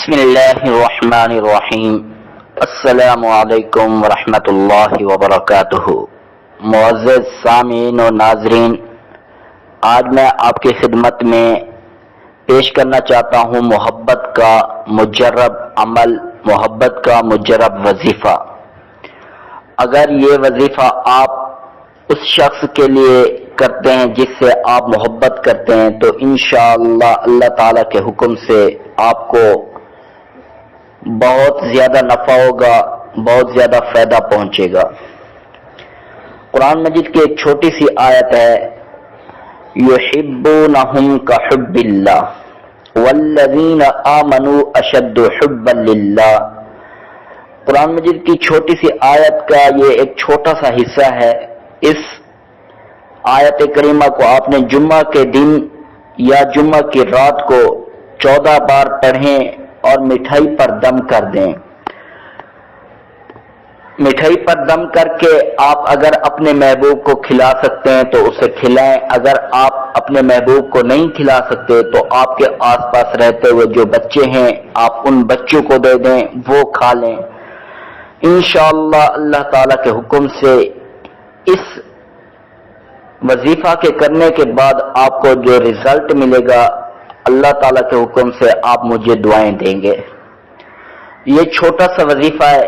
بسم اللہ الرحمن الرحیم۔ السلام علیکم ورحمۃ اللہ وبرکاتہ۔ معزز سامعین و ناظرین، آج میں آپ کی خدمت میں پیش کرنا چاہتا ہوں محبت کا مجرب عمل، محبت کا مجرب وظیفہ۔ اگر یہ وظیفہ آپ اس شخص کے لیے کرتے ہیں جس سے آپ محبت کرتے ہیں تو انشاءاللہ اللہ تعالیٰ کے حکم سے آپ کو بہت زیادہ نفع ہوگا، بہت زیادہ فائدہ پہنچے گا۔ قرآن مجید کی ایک چھوٹی سی آیت ہے، یحبونہم کحب اللہ والذین آمنوا اشد حبا للہ۔ قرآن مجید کی چھوٹی سی آیت کا یہ ایک چھوٹا سا حصہ ہے۔ اس آیت کریمہ کو آپ نے جمعہ کے دن یا جمعہ کی رات کو 14 بار پڑھیں اور مٹھائی پر دم کر دیں۔ مٹھائی پر دم کر کے آپ اگر اپنے محبوب کو کھلا سکتے ہیں تو اسے کھلائیں، اگر آپ اپنے محبوب کو نہیں کھلا سکتے تو آپ کے آس پاس رہتے ہوئے جو بچے ہیں آپ ان بچوں کو دے دیں، وہ کھا لیں۔ انشاءاللہ اللہ تعالیٰ کے حکم سے اس وظیفہ کے کرنے کے بعد آپ کو جو رزلٹ ملے گا اللہ تعالیٰ کے حکم سے آپ مجھے دعائیں دیں گے۔ یہ چھوٹا سا وظیفہ ہے۔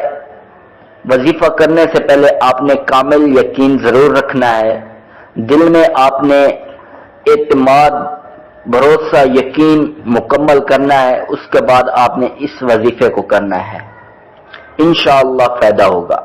وظیفہ کرنے سے پہلے آپ نے کامل یقین ضرور رکھنا ہے، دل میں آپ نے اعتماد، بھروسہ، یقین مکمل کرنا ہے، اس کے بعد آپ نے اس وظیفے کو کرنا ہے، انشاءاللہ فائدہ ہوگا۔